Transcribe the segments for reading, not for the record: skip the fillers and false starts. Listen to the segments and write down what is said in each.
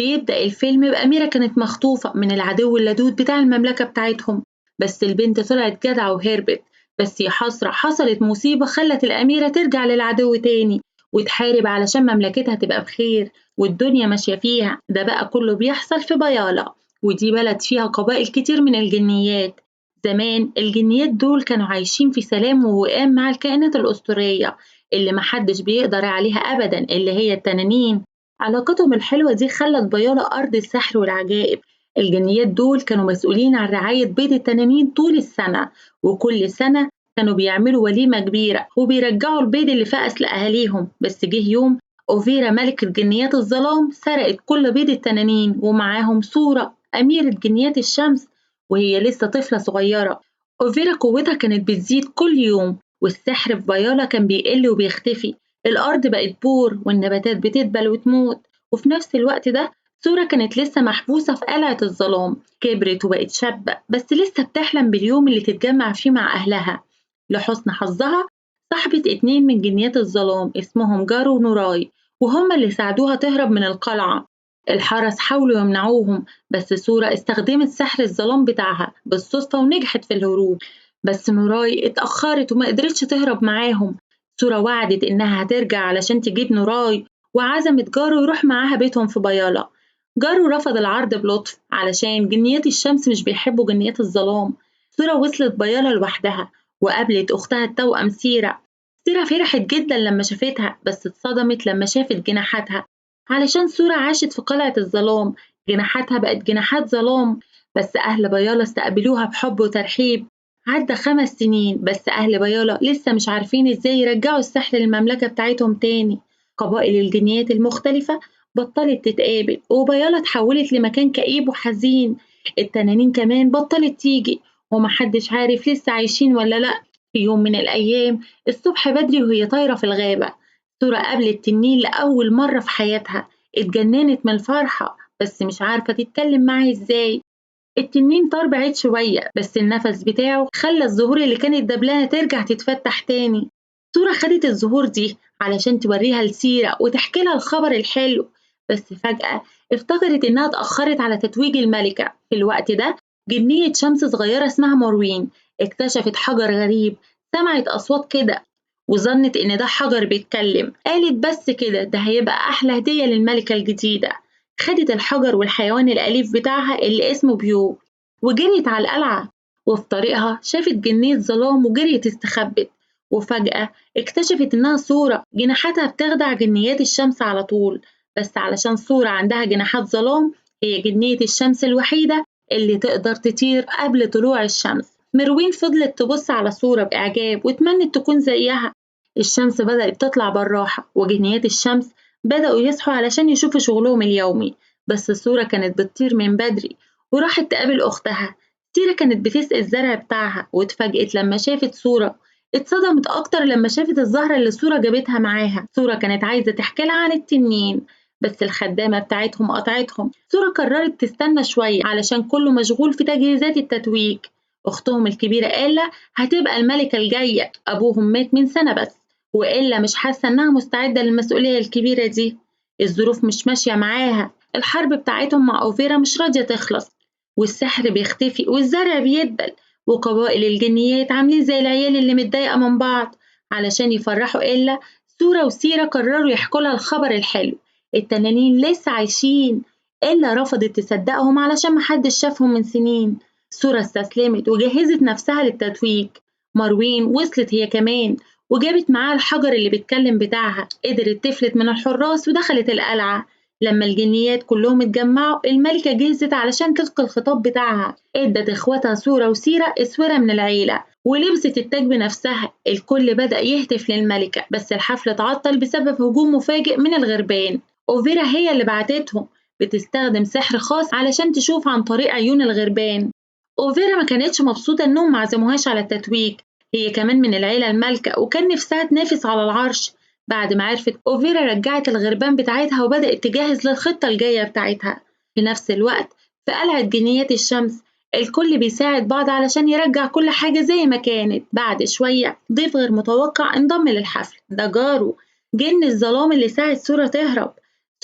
بيبدأ الفيلم بأميرة كانت مخطوفة من العدو اللدود بتاع المملكة بتاعتهم، بس البنت طلعت جدعة وهربت. بس يا حسرة، حصلت مصيبة خلت الأميرة ترجع للعدو تاني وتحارب علشان مملكتها تبقى بخير والدنيا ماشية فيها. ده بقى كله بيحصل في بيالا، ودي بلد فيها قبائل كتير من الجنيات. زمان الجنيات دول كانوا عايشين في سلام ووئام مع الكائنات الأسطورية اللي محدش بيقدر عليها أبدا، اللي هي التنانين. علاقتهم الحلوة دي خلت بيالا أرض السحر والعجائب. الجنيات دول كانوا مسؤولين عن رعاية بيض التنانين طول السنة، وكل سنة كانوا بيعملوا وليمة كبيرة وبيرجعوا البيض اللي فقس لأهاليهم. بس جه يوم أوفيرا ملكة جنيات الظلام سرقت كل بيض التنانين ومعاهم صورة أميرة جنيات الشمس وهي لسه طفلة صغيرة. أوفيرا قوتها كانت بتزيد كل يوم، والسحر في بيالا كان بيقل وبيختفي. الأرض بقت بور والنباتات بتدبل وتموت. وفي نفس الوقت ده سورة كانت لسه محبوسة في قلعة الظلام، كبرت وبقت شابة بس لسه بتحلم باليوم اللي تتجمع فيه مع أهلها. لحسن حظها صاحبة اتنين من جنيات الظلام اسمهم جارو ونوراي، وهما اللي ساعدوها تهرب من القلعة. الحرس حاولوا يمنعوهم، بس سورة استخدمت سحر الظلام بتاعها بالصدفة ونجحت في الهروب. بس نوراي اتأخرت وما قدرتش تهرب معاهم. سورة وعدت إنها هترجع علشان تجيب نوراي، وعزمت جارو يروح معاها بيتهم في بيالا. جارو رفض العرض بلطف علشان جنيات الشمس مش بيحبوا جنيات الظلام. سورة وصلت بيالا لوحدها وقابلت أختها التوأم سيرة. سيرة فرحت جدا لما شافتها، بس اتصدمت لما شافت جناحاتها علشان سورة عاشت في قلعة الظلام. جناحاتها بقت جناحات ظلام. بس أهل بيالا استقبلوها بحب وترحيب. عدى 5 سنين بس أهل بيالا لسه مش عارفين إزاي يرجعوا السحر للمملكة بتاعتهم تاني. قبائل الجنيات المختلفة بطلت تتقابل وبيالا اتحولت لمكان كئيب وحزين. التنانين كمان بطلت تيجي، ومحدش عارف لسه عايشين ولا لأ. في يوم من الأيام الصبح بدري وهي طايرة في الغابة، سورة قابلت تنين لأول مرة في حياتها. اتجننت من الفرحة بس مش عارفة تتكلم معاه ازاي. التنين طار بعيد شوية بس النفس بتاعه خلى الزهور اللي كانت دبلانة ترجع تتفتح تاني. سورة خدت الزهور دي علشان توريها لسيرة وتحكي لها الخبر الحلو. بس فجأة افتكرت إنها اتأخرت على تتويج الملكة. في الوقت ده جنية شمس صغيرة اسمها مروين اكتشفت حجر غريب. سمعت أصوات كده وظنت إن ده حجر بيتكلم. قالت بس كده ده هيبقى أحلى هدية للملكة الجديدة. خدت الحجر والحيوان الأليف بتاعها اللي اسمه بيو وجريت على القلعة. وفي طريقها شافت جنية ظلام وجريت استخبت. وفجأة اكتشفت إنها صورة جناحاتها بتخدع جنيات الشمس على طول. بس علشان صورة عندها جناحات ظلام، هي جنية الشمس الوحيدة اللي تقدر تطير قبل طلوع الشمس. مروين فضلت تبص على صورة بإعجاب وتمنت تكون زيها. الشمس بدأت تطلع بالراحة وجنيات الشمس بدأوا يصحوا علشان يشوفوا شغلهم اليومي. بس الصورة كانت بتطير من بدري وراحت تقابل أختها. سيرة كانت بتسقي الزرع بتاعها واتفاجئت لما شافت صورة. اتصدمت أكتر لما شافت الزهرة اللي الصورة جابتها معاها. صورة كانت عايزة تحكي لها عن التنين بس الخدامة بتاعتهم قطعتهم. صورة قررت تستنى شوية علشان كله مشغول في تجهيزات التتويج. أختهم الكبيرة إلا هتبقى الملكة الجاية. أبوهم مات من سنة بس، وإلا مش حاسة إنها مستعدة للمسؤولية الكبيرة دي. الظروف مش ماشية معاها. الحرب بتاعتهم مع أوفيرا مش راضية تخلص، والسحر بيختفي والزرع بيدبل، وقبائل الجنيات عاملين زي العيال اللي متضايقة من بعض. علشان يفرحوا إلا، سورة وسيرة قرروا يحكوا لها الخبر الحلو. التنانين لسه عايشين. إلا رفضت تصدقهم علشان محدش شافهم من سنين. سورة استسلمت وجهزت نفسها للتتويج. مروين وصلت هي كمان وجابت معاها الحجر اللي بيتكلم بتاعها. قدرت تفلت من الحراس ودخلت القلعة. لما الجنيات كلهم اتجمعوا الملكة جهزت علشان تلقي الخطاب بتاعها. ادت اخواتها سورة وسيرة اسورة من العيلة ولبست التاج بنفسها. الكل بدأ يهتف للملكة بس الحفل اتعطل بسبب هجوم مفاجئ من الغربان. أوفيرا هي اللي بعتتهم، بتستخدم سحر خاص علشان تشوف عن طريق عيون الغربان. أوفيرا ما كانتش مبسوطة إنهم معزموهاش على التتويج. هي كمان من العيلة المالكة وكان نفسها تنافس على العرش. بعد ما عرفت أوفيرا رجعت الغربان بتاعتها وبدأت تجهز للخطة الجاية بتاعتها. في نفس الوقت في قلعة جنيات الشمس الكل بيساعد بعض علشان يرجع كل حاجة زي ما كانت. بعد شوية ضيف غير متوقع انضم للحفل، ده جارو جن الظلام اللي ساعد سورة تهرب.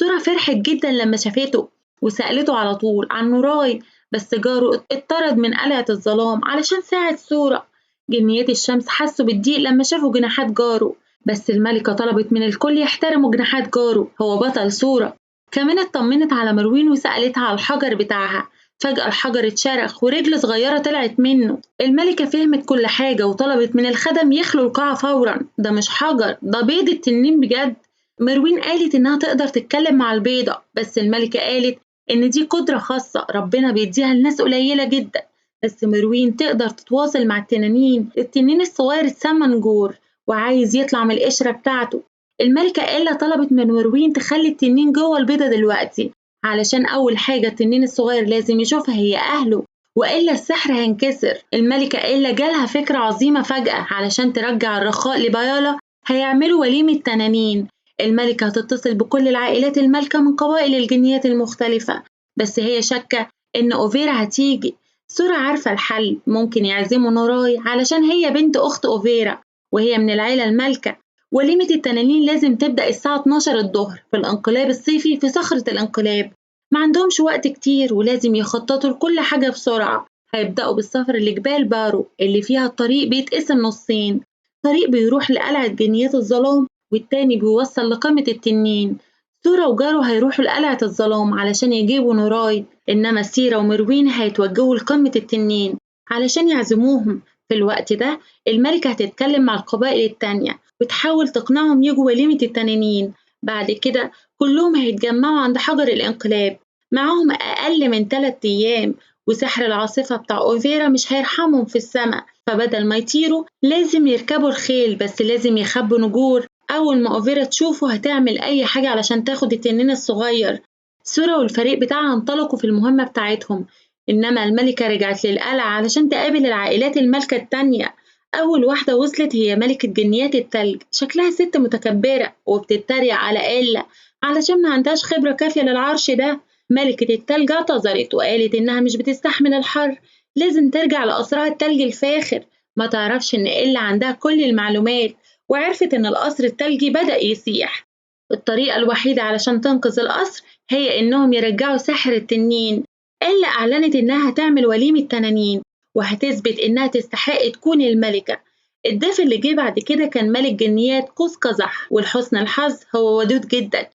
سورة فرحت جدا لما شافته وسألته على طول عن نوراي، بس جاره اتطرد من قلعة الظلام علشان ساعد سورة. جنيات الشمس حسوا بالضيق لما شافوا جناحات جاره، بس الملكة طلبت من الكل يحترموا جناحات جاره، هو بطل سورة. كمان اطمنت على مروين وسألتها على الحجر بتاعها. فجأة الحجر اتشرخ ورجل صغيرة طلعت منه. الملكة فهمت كل حاجة وطلبت من الخدم يخلوا القاعة فورا. ده مش حجر، ده بيض التنين بجد. مروين قالت إنها تقدر تتكلم مع البيضة، بس الملكة قالت إن دي قدرة خاصة ربنا بيديها لناس قليلة جدا. بس مروين تقدر تتواصل مع التنانين. التنين الصغير اتسمى نجور وعايز يطلع من القشرة بتاعته. الملكة إلا طلبت من مروين تخلي التنين جوه البيضة دلوقتي، علشان أول حاجة التنين الصغير لازم يشوفها هي أهله، وإلا السحر هينكسر. الملكة إلا جالها فكرة عظيمة فجأة علشان ترجع الرخاء لبيالا. هيعملوا وليمة تنانين. الملكة هتتصل بكل العائلات المالكة من قبائل الجنيات المختلفة، بس هي شاكة إن أوفيرا هتيجي. سورة عارفة الحل، ممكن يعزموا نوراي علشان هي بنت أخت أوفيرا وهي من العيلة المالكة. وليمة التنانين لازم تبدأ الساعة 12 الظهر في الانقلاب الصيفي في صخرة الانقلاب. ما عندهمش وقت كتير ولازم يخططوا لكل حاجة بسرعة. هيبدأوا بالسفر لجبال بارو اللي فيها الطريق بيتقسم نصين، طريق بيروح لقلعة جنيات الظلام والتاني بيوصل لقمة التنين. سورة وجارو هيروحوا لقلعة الظلام علشان يجيبوا نوراي، إنما سيرة ومروين هيتوجهوا لقمة التنين علشان يعزموهم. في الوقت ده الملكة هتتكلم مع القبائل التانية وتحاول تقنعهم يجوا وليمة التنانين. بعد كده كلهم هيتجمعوا عند حجر الانقلاب، معاهم أقل من 3 أيام، وسحر العاصفة بتاع أوفيرا مش هيرحمهم في السماء، فبدل ما يطيروا لازم يركبوا الخيل، بس لازم يخبوا نجور. أول ما أوفيرا تشوفه هتعمل أي حاجة علشان تاخد التنين الصغير. سورا والفريق بتاعها انطلقوا في المهمة بتاعتهم، إنما الملكة رجعت للقلعة علشان تقابل العائلات المالكة التانية. أول واحدة وصلت هي ملكة جنيات التلج، شكلها ست متكبرة وبتتريق على إلا علشان ما عندهاش خبرة كافية للعرش ده. ملكة التلج اعتذرت وقالت إنها مش بتستحمل الحر، لازم ترجع لقصرها التلج الفاخر. ما تعرفش إن إلا عندها كل المعلومات، وعرفت إن القصر التلجي بدأ يسيح. الطريقة الوحيدة علشان تنقذ القصر هي إنهم يرجعوا ساحر التنين. إلا أعلنت إنها هتعمل وليمة تنانين وهتثبت إنها تستحق تكون الملكة. الضيف اللي جه بعد كده كان ملك جنيات قوس قزح، ولحسن الحظ هو ودود جدا.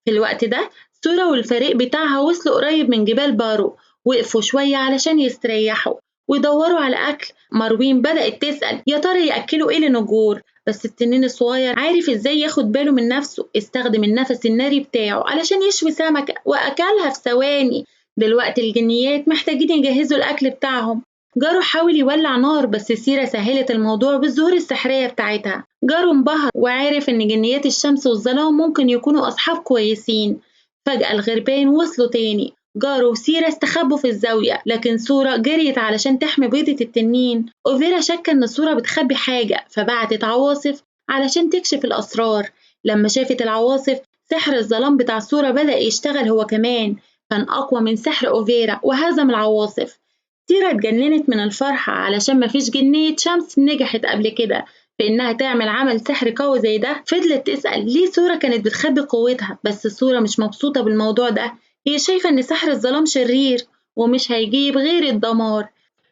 في الوقت ده سورة والفريق بتاعها وصلوا قريب من جبال بارو، وقفوا شوية علشان يستريحوا ويدوروا على أكل. مروين بدأت تسأل يا ترى يأكلوا إيه لنجور، بس التنين الصغير عارف إزاي ياخد باله من نفسه، استخدم النفس الناري بتاعه علشان يشوي سمكة وأكلها في ثواني. دلوقتي الجنيات محتاجين يجهزوا الأكل بتاعهم. جارو حاول يولع نار بس سيرة سهلت الموضوع بالزهور السحرية بتاعتها. جارو انبهر وعرف إن جنيات الشمس والظلام ممكن يكونوا أصحاب كويسين. فجأة الغربان وصلوا تاني. جارو وسيرة استخبوا في الزاوية، لكن سورة جريت علشان تحمي بيضة التنين. أوفيرا شك إن سورة بتخبي حاجة فبعتت عواصف علشان تكشف الأسرار. لما شافت العواصف سحر الظلام بتاع سورة بدأ يشتغل هو كمان، كان أقوى من سحر أوفيرا وهزم العواصف. سيرة اتجننت من الفرحة علشان مفيش جنية شمس نجحت قبل كده في إنها تعمل عمل سحر قوي زي ده. فضلت تسأل ليه سورة كانت بتخبي قوتها، بس سورة مش مبسوطة بالموضوع ده. هي شايفة إن سحر الظلام شرير ومش هيجيب غير الدمار.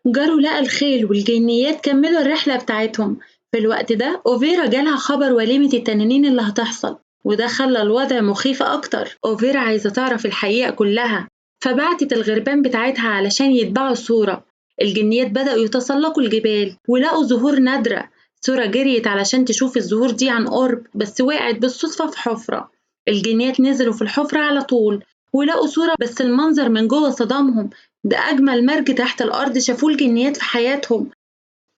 جارو لقى الخيل والجنيات كملوا الرحلة بتاعتهم. في الوقت ده أوفيرا جالها خبر وليمة التنانين اللي هتحصل، وده خلى الوضع مخيف أكتر. أوفيرا عايزة تعرف الحقيقة كلها، فبعتت الغربان بتاعتها علشان يتبعوا سورة. الجنيات بدأوا يتسلقوا الجبال ولقوا زهور نادرة. سورة جريت علشان تشوف الزهور دي عن قرب، بس وقعت بالصدفة في حفرة. الجنيات نزلوا في الحفرة على طول ولقوا سورة، بس المنظر من جوه صدمهم. ده أجمل مرج تحت الأرض شافوه الجنيات في حياتهم.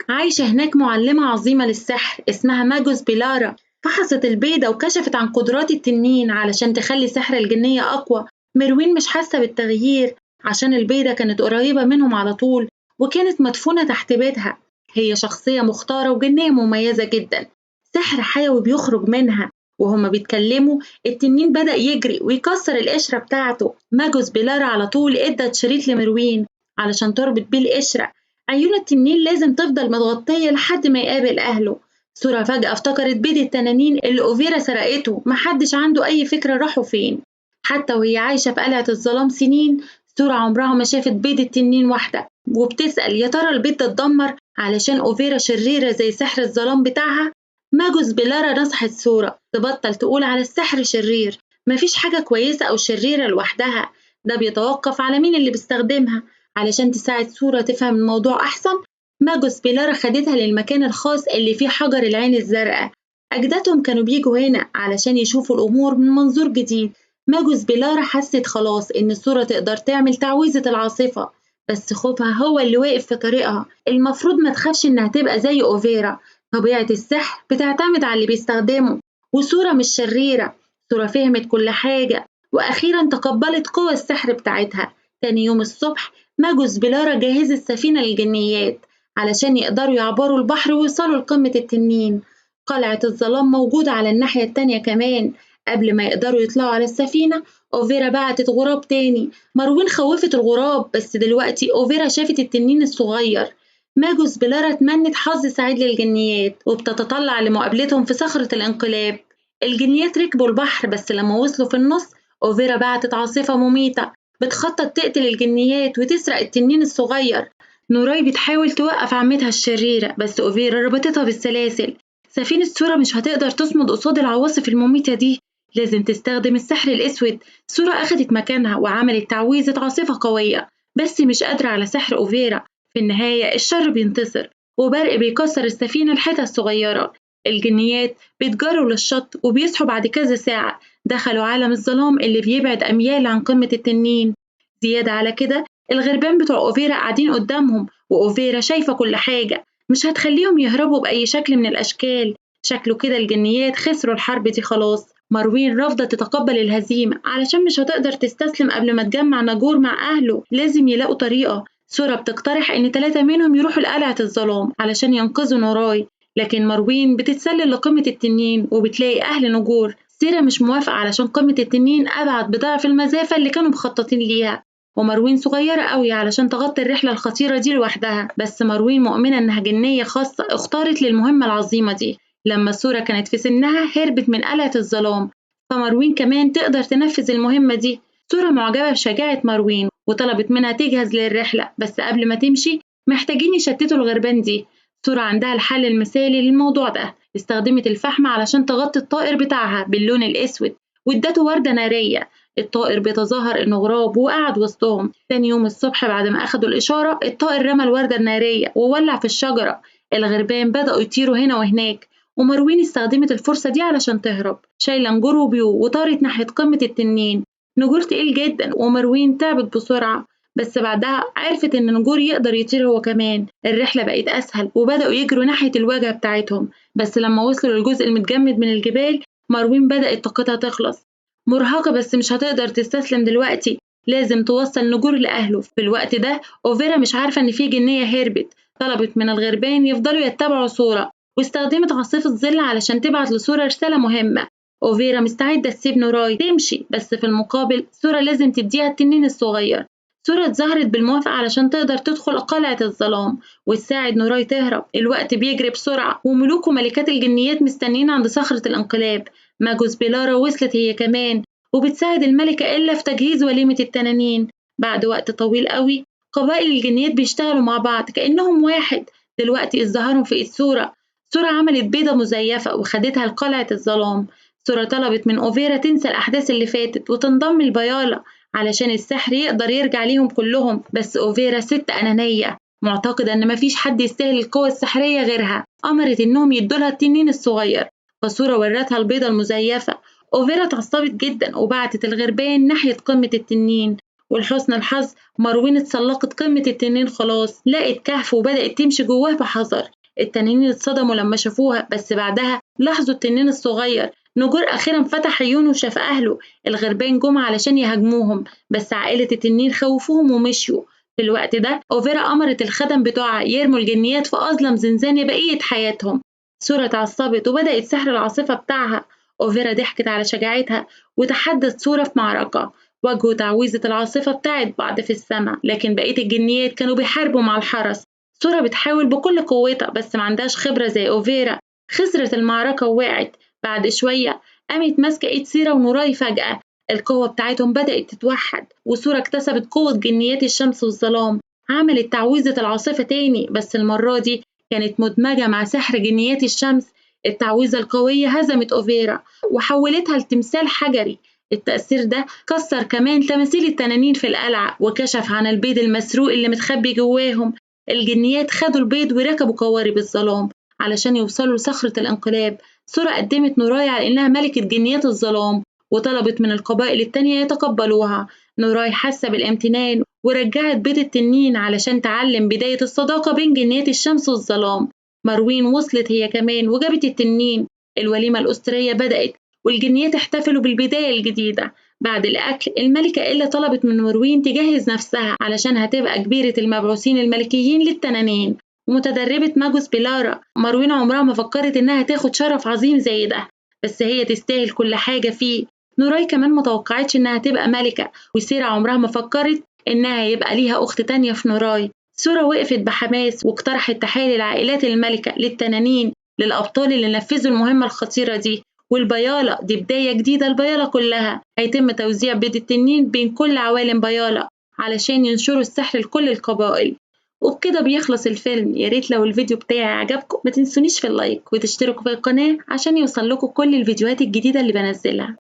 عايشة هناك معلمة عظيمة للسحر اسمها ماجوس بيلارا، فحصت البيضة وكشفت عن قدرات التنين علشان تخلي سحر الجنية أقوى. مروين مش حاسة بالتغيير عشان البيضة كانت قريبة منهم على طول وكانت مدفونة تحت بيتها. هي شخصية مختارة وجنية مميزة جدا، سحر حيوي بيخرج منها. وهما بيتكلموا التنين بدأ يجري ويكسر القشرة بتاعته. ماجوس بيلارا على طول ادت شريط لمروين علشان تربط بيه القشرة. عيون التنين لازم تفضل متغطية لحد ما يقابل أهله. سورة فجأة افتكرت بيض التنانين اللي أوفيرا سرقته، محدش عنده أي فكرة راحوا فين. حتى وهي عايشة في قلعة الظلام سنين، سورة عمرها ما شافت بيضة تنين واحدة، وبتسأل يا ترى البيض ده اتدمر علشان أوفيرا شريرة زي سحر الظلام بتاعها؟ ماجوس بلارا نصحت سورة تبطل تقول على السحر شرير، مفيش حاجة كويسة أو شريرة لوحدها، ده بيتوقف على مين اللي بيستخدمها. علشان تساعد سورة تفهم الموضوع أحسن، ماجوس بيلارا خدتها للمكان الخاص اللي فيه حجر العين الزرقاء. أجدادهم كانوا بيجوا هنا علشان يشوفوا الأمور من منظور جديد. ماجوس بيلارا حست خلاص إن سورة تقدر تعمل تعويذة العاصفة، بس خوفها هو اللي واقف في طريقها. المفروض ما تخافش إنها تبقى زي أوفيرا، طبيعة السحر بتعتمد على اللي بيستخدمه، وسورة مش شريرة. سورة فهمت كل حاجة وأخيرا تقبلت قوى السحر بتاعتها. تاني يوم الصبح ماجوس بلارا جهزت سفينة للجنيات علشان يقدروا يعبروا البحر ويوصلوا لقمة التنين. قلعة الظلام موجودة على الناحية التانية كمان. قبل ما يقدروا يطلعوا على السفينة، أوفيرا بعتت غراب تاني. مروين خوفت الغراب، بس دلوقتي أوفيرا شافت التنين الصغير. ماجوس بلارا تمنت حظ سعيد للجنيات وبتتطلع لمقابلتهم في صخرة الانقلاب. الجنيات ركبوا البحر، بس لما وصلوا في النص أوفيرا بعتت عاصفة مميتة بتخطط تقتل الجنيات وتسرق التنين الصغير. نوراي بتحاول توقف عمتها الشريرة، بس أوفيرا ربطتها بالسلاسل. سفينة سورة مش هتقدر تصمد قصاد العواصف المميتة دي، لازم تستخدم السحر الأسود. سورة أخدت مكانها وعملت تعويذة عاصفة قوية، بس مش قادرة على سحر أوفيرا. في النهاية الشر بينتصر، وبرق بيكسر السفينة لحتت صغيرة. الجنيات بيتجروا للشط وبيصحوا بعد كذا ساعة. دخلوا عالم الظلام اللي بيبعد أميال عن قمة التنين. زيادة على كده الغربان بتوع أوفيرا قاعدين قدامهم، وأوفيرا شايفة كل حاجة، مش هتخليهم يهربوا بأي شكل من الأشكال. شكله كده الجنيات خسروا الحرب دي خلاص. مروين رافضة تتقبل الهزيمة علشان مش هتقدر تستسلم قبل ما تجمع ناجور مع أهله، لازم يلاقوا طريقة. سورة بتقترح إن 3 منهم يروحوا لقلعة الظلام علشان ينقذوا نوراي، لكن مروين بتتسلل لقمة التنين وبتلاقي أهل نجور. سيرة مش موافقة علشان قمة التنين أبعد بضعف المسافة اللي كانوا مخططين ليها، ومروين صغيرة قوي علشان تغطي الرحلة الخطيرة دي لوحدها. بس مروين مؤمنة إنها جنية خاصة اختارت للمهمة العظيمة دي. لما سورة كانت في سنها هربت من قلعة الظلام، فمروين كمان تقدر تنفذ المهمة دي. سورة معجبة بشجاعة مروين وطلبت منها تجهز للرحلة، بس قبل ما تمشي محتاجين يشتتوا الغربان دي. سورة عندها الحل المثالي للموضوع ده، استخدمت الفحم علشان تغطي الطائر بتاعها باللون الأسود وادته وردة نارية. الطائر بيتظاهر إنه غراب وقعد وسطهم. تاني يوم الصبح بعد ما أخدوا الإشارة، الطائر رمى الوردة النارية وولع في الشجرة. الغربان بدأوا يطيروا هنا وهناك، ومروين استخدمت الفرصة دي علشان تهرب، شايلة نجور وبيو وطارت ناحية قمة التنين. نجور تقيل جدا ومروين تعبت بسرعة، بس بعدها عرفت إن نجور يقدر يطير هو كمان. الرحلة بقت أسهل وبدأوا يجروا ناحية الواجهة بتاعتهم، بس لما وصلوا للجزء المتجمد من الجبال مروين بدأت طاقتها تخلص. مرهقة بس مش هتقدر تستسلم دلوقتي، لازم توصل نجور لأهله. في الوقت ده أوفيرا مش عارفة إن في جنية هربت، طلبت من الغربان يفضلوا يتبعوا سورة، واستخدمت عاصفة ظل علشان تبعت لسورة رسالة مهمة. أوفيرا مستعدة تسيب نوراي تمشي، بس في المقابل سورة لازم تديها التنين الصغير. سورة اتظاهرت بالموافقة علشان تقدر تدخل قلعة الظلام وتساعد نوراي تهرب. الوقت بيجري بسرعة وملوك وملكات الجنيات مستنيين عند صخرة الانقلاب. ماجوس بيلارا وصلت هي كمان وبتساعد الملكة إلا في تجهيز وليمة التنانين. بعد وقت طويل قوي قبائل الجنيات بيشتغلوا مع بعض كأنهم واحد. دلوقتي ازدهروا في الصورة. سورة عملت بيضة مزيفة وخدتها لقلعة الظلام. سورة طلبت من أوفيرا تنسى الأحداث اللي فاتت وتنضم لبيالا علشان السحر يقدر يرجع ليهم كلهم، بس أوفيرا ست أنانية معتقدة إن مفيش حد يستاهل القوة السحرية غيرها. أمرت إنهم يدولها التنين الصغير، فسورة ورتها البيضة المزيفة. أوفيرا اتعصبت جدا وبعتت الغربان ناحية قمة التنين، ولحسن الحظ مروين اتسلقت قمة التنين خلاص، لقت كهف وبدأت تمشي جواه بحذر. التنانين اتصدموا لما شافوها، بس بعدها لاحظوا التنين الصغير. نجور أخيرا فتح عيونه وشاف أهله. الغربان جم علشان يهاجموهم، بس عائلة التنين خوفوهم ومشيوا. في الوقت ده أوفيرا أمرت الخدم بتوعها يرموا الجنيات في أظلم زنزانة بقية حياتهم. سورة اتعصبت وبدأت سحر العاصفة بتاعها. أوفيرا ضحكت على شجاعتها وتحدت سورة في معركة، واجهوا تعويذة العاصفة بتاعت بعض في السماء، لكن بقية الجنيات كانوا بيحاربوا مع الحرس. سورة بتحاول بكل قوتها بس ما عندهاش خبرة زي أوفيرا. خسرت المعركة ووقعت. بعد شوية قامت ماسكة إيد سيرة ونوراي فجأة. القوة بتاعتهم بدأت تتوحد، وسورة اكتسبت قوة جنيات الشمس والظلام. عملت تعويذة العاصفة تاني، بس المرة دي كانت مدمجة مع سحر جنيات الشمس. التعويذة القوية هزمت أوفيرا وحولتها لتمثال حجري. التأثير ده كسر كمان تماثيل التنانين في القلعة، وكشف عن البيض المسروق اللي متخبي جواهم. الجنيات خدوا البيض وركبوا قوارب الظلام علشان يوصلوا لصخرة الانقلاب. سورة قدمت نوراي على إنها ملكة جنيات الظلام، وطلبت من القبائل التانية يتقبلوها. نوراي حاسة بالامتنان ورجعت بيض التنين علشان تعلم بداية الصداقة بين جنيات الشمس والظلام. مروين وصلت هي كمان وجابت التنين. الوليمة الأسطورية بدأت، والجنيات احتفلوا بالبداية الجديدة. بعد الأكل الملكة إلا طلبت من مروين تجهز نفسها علشان هتبقى كبيرة المبعوثين الملكيين للتنانين ومتدربة ماجوس بيلارا. مروين عمرها ما فكرت إنها تاخد شرف عظيم زي ده، بس هي تستاهل كل حاجة فيه. نوراي كمان متوقعتش إنها تبقى ملكة، وسيرة عمرها ما فكرت إنها يبقى ليها أخت تانية في نوراي. سورة وقفت بحماس واقترحت تحايل العائلات الملكة للتنانين للأبطال اللي نفذوا المهمة الخطيرة دي. والبيالة دي بداية جديدة، البيالة كلها هيتم توزيع بيض التنين بين كل عوالم بيالة علشان ينشروا السحر لكل القبائل. وبكده بيخلص الفيلم. يا ريت لو الفيديو بتاعي عجبكم ما تنسونيش في اللايك وتشتركوا في القناة عشان يوصل لكم كل الفيديوهات الجديدة اللي بنزلها.